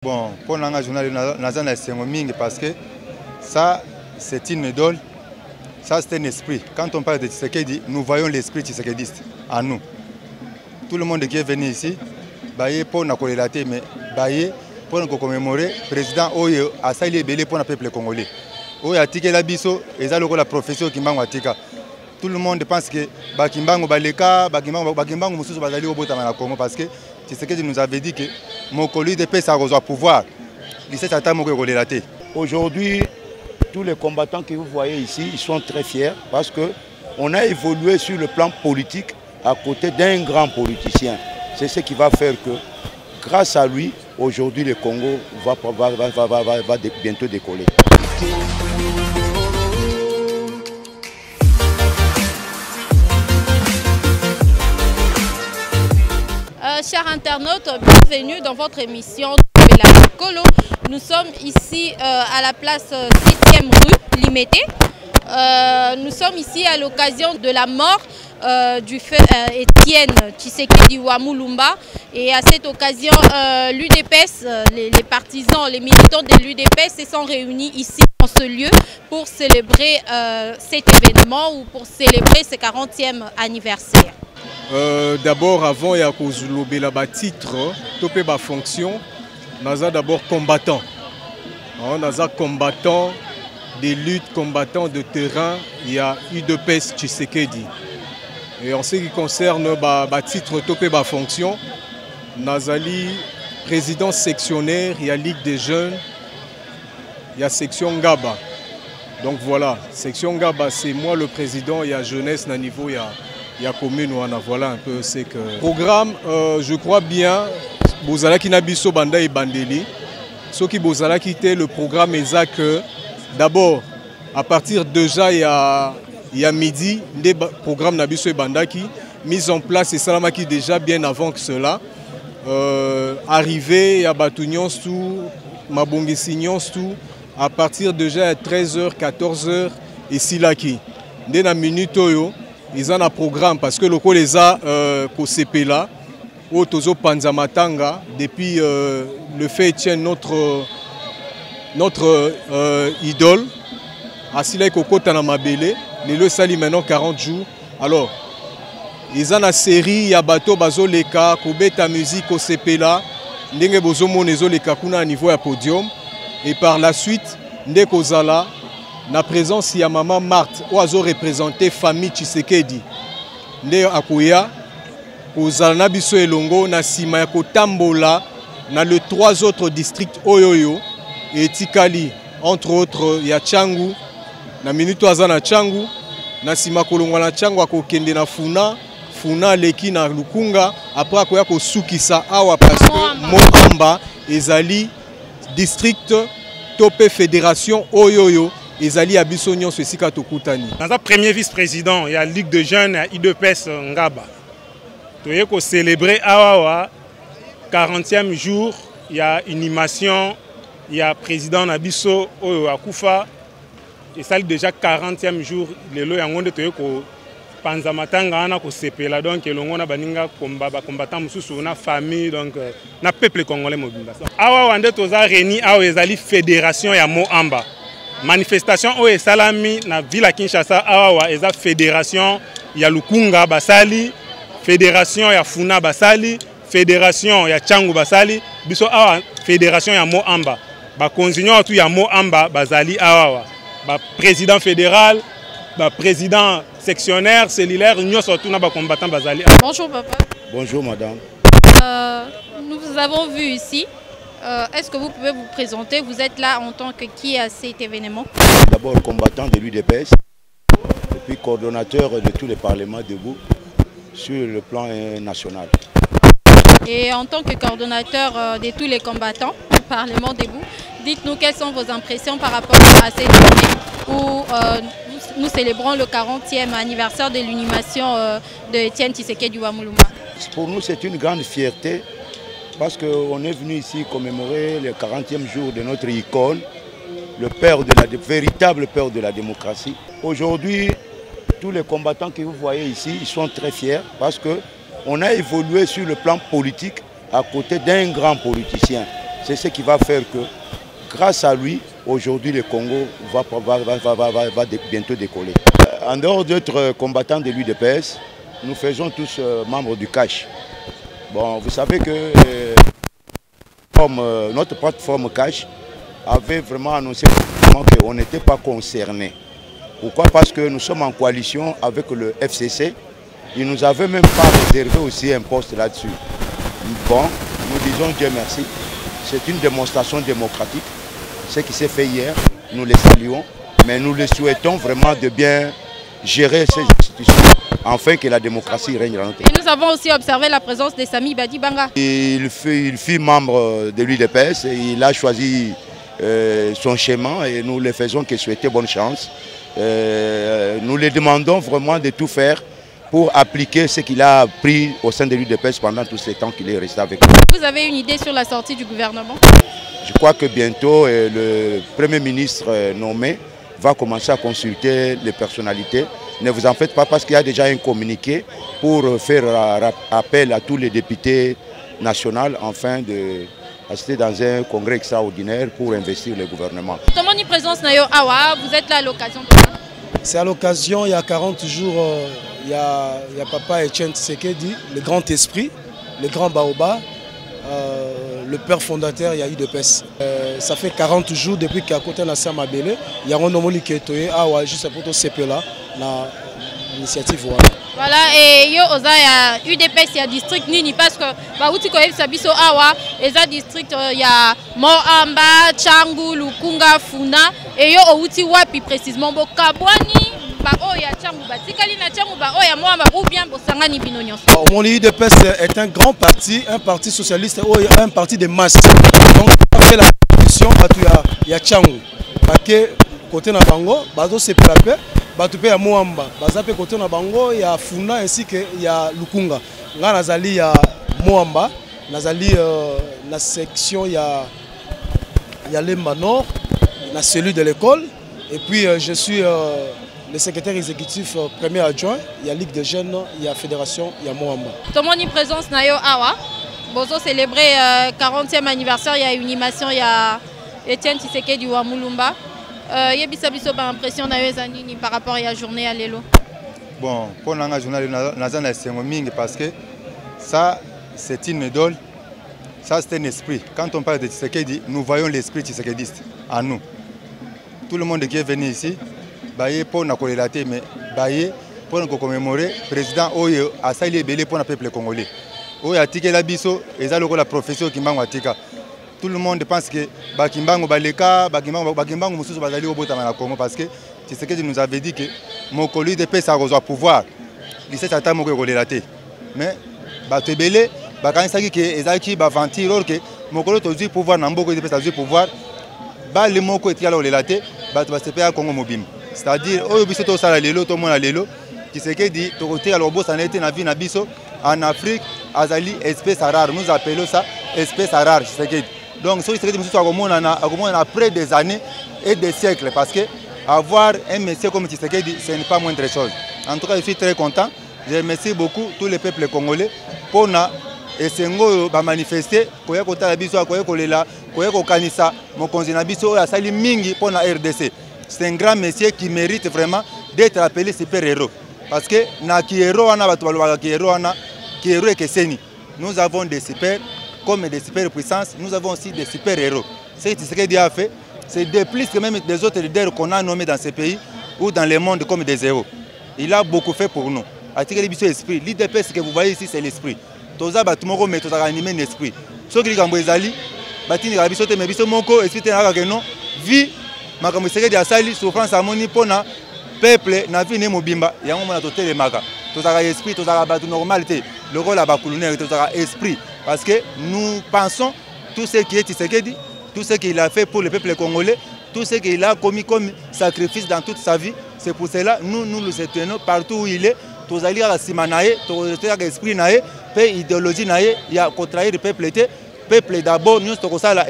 Bon, pour l'engagement journal, parce que ça, c'est une idole, ça, c'est un esprit. Quand on parle de Tshisekedi, nous voyons l'esprit tshisekediste en nous. Tout le monde qui est venu ici, pour nous relater, mais pour nous commémorer, le président a sali belé pour le peuple congolais. Oyo atike la biso, et ça la profession qui m'a atika. Tout le monde pense que Bakimbango Baleka, Bakimbango Moussou Bazali au Botama na Congo parce que Tshisekedi nous avait dit que Mokoli de paix ça reçoit pouvoir. Aujourd'hui, tous les combattants que vous voyez ici, ils sont très fiers parce qu'on a évolué sur le plan politique à côté d'un grand politicien. C'est ce qui va faire que, grâce à lui, aujourd'hui le Congo va bientôt décoller. Chers internautes, bienvenue dans votre émission de la Colo. Nous sommes ici à la place 6e rue Limete. Nous sommes ici à l'occasion de la mort du feu Étienne Tshisekedi Wamulumba. Et à cette occasion, l'UDPS, les partisans, les militants de l'UDPS se sont réunis ici dans ce lieu pour célébrer cet événement ou pour célébrer ce 40e anniversaire. D'abord, avant ya kozulobela ba titre, topé ba fonction, naza d'abord combattant. Naza combattant des luttes, combattant de terrain, il y a UDPS Tshisekedi. Et en ce qui concerne ba titre topé ba fonction, nazali président sectionnaire, il y a Ligue des jeunes, il y a section Ngaba. Donc voilà, section Ngaba, c'est moi le président, il y a jeunesse na niveau, il y a commune, voilà un peu c'est que... Programme, je crois bien, Bozalaki Nabiso Banda et Bandeli. Ce qui Bozalaki était le programme est que d'abord, à partir déjà il y a midi, des programmes Nabiso et Bandaki, mise en place et Salamaki déjà bien avant que cela. Arrivé, il y a Batounions tout, Mabongisignon tout, à partir déjà à 13h, 14h et Silaki. Dès la minute Oyo, ils ont un programme parce que le co les a CP là au Tozo Panzamatanga depuis le fait Etienne notre idole Asila Koko Tanamabele les le sali maintenant 40 jours. Alors ils ont une série ya bateau bazo leka kobeta musique au CP là ndenge bozo monezo leka kuna à niveau ya podium et par la suite ndeko zala na présence ya maman Marthe oazo représenté famille Tshisekedi nde akoya kozala na biso elongo na sima ya kotambola na le 3 autres districts oyoyo et Tikali entre autres ya Tchangu na minute aza na Tchangu na sima kolongwa na Tchangu akokende na Funa leki na Lukunga après akoya kosukisa awa parce que Moamba ezali district topé fédération oyoyo Ezali Abissonion Sesika Tokutani. Dans le premier vice-président, il y a Ligue de jeunes, il y a UDPS Ngaba. Il y a célébrer Awawa, 40e jour, il y a une animation, il y a président Nabiso Akoufa. Et ça déjà 40e jour, le lo yangonde to yeko panzamatanga ana ko sepela donc elongo baninga combattant mususu na famille donc na peuple congolais mobimba. Awawa nde toza réuni awa ezali fédération ya Moamba. Manifestation au Salami na ville à Kinshasa awa eza fédération ya Lukunga basali, fédération ya Funa basali, fédération ya Tchangu basali, biso awa fédération ya Moamba. Ba konzinyo tout ya Moamba bazali awa. Ba président fédéral, ba président sectionnaire, cellulaire, nyoso tout na ba combattant bazali. Bonjour papa. Bonjour madame. Nous vous avons vu ici. Est-ce que vous pouvez vous présenter? Vous êtes là en tant que qui à cet événement? D'abord combattant de l'UDPS, et puis coordonnateur de tous les parlements debout sur le plan national. Et en tant que coordonnateur de tous les combattants du Parlement debout, dites-nous quelles sont vos impressions par rapport à cette journée où nous célébrons le 40e anniversaire de l'inhumation de Étienne Tshisekedi Wamulumba. Pour nous, c'est une grande fierté. Parce qu'on est venu ici commémorer le 40e jour de notre icône, le véritable père de la démocratie. Aujourd'hui, tous les combattants que vous voyez ici, ils sont très fiers parce qu'on a évolué sur le plan politique à côté d'un grand politicien. C'est ce qui va faire que, grâce à lui, aujourd'hui le Congo va bientôt décoller. En dehors d'être combattants de l'UDPS, nous faisons tous membres du CASH. Bon, vous savez que notre plateforme CASH avait vraiment annoncé qu'on n'était pas concerné. Pourquoi? Parce que nous sommes en coalition avec le FCC. Ils nous avaient même pas réservé aussi un poste là-dessus. Bon, nous disons Dieu merci. C'est une démonstration démocratique. Ce qui s'est fait hier, nous les saluons, mais nous les souhaitons vraiment de bien gérer ces institutions, afin que la démocratie règne dans notre pays. Et nous avons aussi observé la présence de Samy Badibanga. Il fut membre de l'UDPS et il a choisi son chemin et nous le faisons que souhaiter bonne chance. Nous lui demandons vraiment de tout faire pour appliquer ce qu'il a appris au sein de l'UDPS pendant tout ce temps qu'il est resté avec nous. Vous avez une idée sur la sortie du gouvernement? Je crois que bientôt le Premier ministre nommé va commencer à consulter les personnalités. Ne vous en faites pas parce qu'il y a déjà un communiqué pour faire appel à tous les députés nationaux afin de assister dans un congrès extraordinaire pour investir le gouvernement. Comment une présence Nayo Awa, vous êtes là à l'occasion de ça? C'est à l'occasion, il y a 40 jours, il y a Papa Etienne Tshisekedi, le grand esprit, le grand Baoba, le père fondateur, il y a UDPS. Ça fait 40 jours depuis qu'à côté de la Mabele, il y a un homme qui est juste pour tout CP là, l'initiative. Voilà, et il y a UDPS, il y a district Nini, parce que Baouti Koyev Sabiso Awa, il y a district, il y a Moamba, Tchangu, Lukunga, Funa, et il y a Outi Wapi précisément, Kabwani, Baoya, Tchangu, Batikali, Tchangu, Baoya, Moamba, ou bien Bosangani Binonios. Mon UDPS est un grand parti, un parti socialiste, un parti de masse. Donc, après la constitution, il y a Tchangu, côté na Bango, Bazo Seplape. Batupé ya Moamba, bazape côté na Bango, il y a Funa ainsi que il y a Lukunga. Nga nazali ya Moamba, nazali la section il y a Lemba Nord, la cellule de l'école et puis je suis le secrétaire exécutif premier adjoint, il y a Ligue des jeunes, il y a Fédération, il y a Moamba. Comment une présence Nayo Awa? Bozo célébrer 40e anniversaire, il y a une animation, il y a Etienne Tshisekedi wa Mulumba. Il y a une impression par rapport à la journée à l'élo. Bon, pour la journée, parce que ça, c'est une idole, ça, c'est un esprit. Quand on parle de Tshisekedi, nous voyons l'esprit tshisekediste en nous. Tout le monde qui est venu ici, pour nous relater, mais pour nous commémorer, le président Oye a sali belé pour le peuple congolais. Oye a tiqué la biso, et ça, la profession qui m'a tika. Tout le monde pense que Bakimbango Baleka, Bakimbango Moussou Bazali au Botama Congo parce que Tshisekedi nous avait dit que Mokoli de paix ça reçoit pouvoir. Il s'est attendu à relater. Mais Batebele, Bakansaki que Ezaki Bavanti, alors que Mokolo tozi pouvoir Namboko de paix ça pouvoir. Le Moko est là relater, Batbasepe à Congo Mobim. C'est-à-dire, au Bisoto Sala Lelo, tout le monde a Lelo. Tshisekedi, Toroté à l'Obo, ça n'a été Navi Nabiso en Afrique, Azali, espèce rare. Nous appelons ça espèce rare. Tshisekedi. Donc, ce qui est après des années et des siècles, parce que avoir un monsieur comme Tshisekedi, ce n'est pas moindre chose. En tout cas, je suis très content. Je remercie beaucoup tous les peuples congolais pour manifester, pour c'est un grand monsieur qui mérite vraiment d'être appelé super-héros. Parce que nous avons des super comme des super puissances, nous avons aussi des super héros. Ce que Tshisekedi a fait, c'est de plus que même des autres leaders qu'on a nommés dans ces pays ou dans le monde comme des héros. Il a beaucoup fait pour nous. L'esprit, l'IDPS que vous voyez ici, c'est l'esprit. Toza batumoko mais toza animé l'esprit. Ce qui est en Brésil, batini rabiso te mebiso moko esprit na ka non vie makambo Tshisekedi a sali souffrance harmonie pona peuple na vie ne mobimba yango mona totele maka. Toza esprit, toza batu normalité. Le rôle à bakulunere toza esprit. Parce que nous pensons tout ce qui est Tshisekedi, tout ce qu'il a fait pour le peuple congolais, tout ce qu'il a commis comme sacrifice dans toute sa vie. C'est pour cela que nous le soutenons partout où il est. Tous les Simanae, tous les esprits nae, idéologie nae, il y a contraire le peuple. Peuple d'abord, nous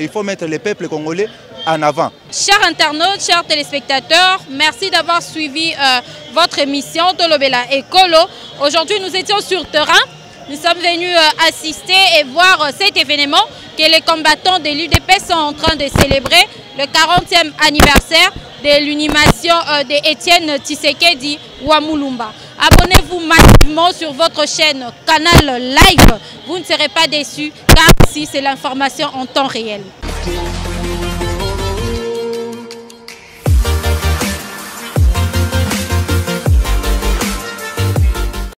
il faut mettre le peuple congolais en avant. Chers internautes, chers téléspectateurs, merci d'avoir suivi votre émission Tolobela Ekolo. Aujourd'hui, nous étions sur terrain. nous sommes venus assister et voir cet événement que les combattants de l'UDP sont en train de célébrer, le 40e anniversaire de l'inhumation d'Étienne Tshisekedi Wamulumba. Abonnez-vous massivement sur votre chaîne Canal Live, vous ne serez pas déçus car ici c'est l'information en temps réel.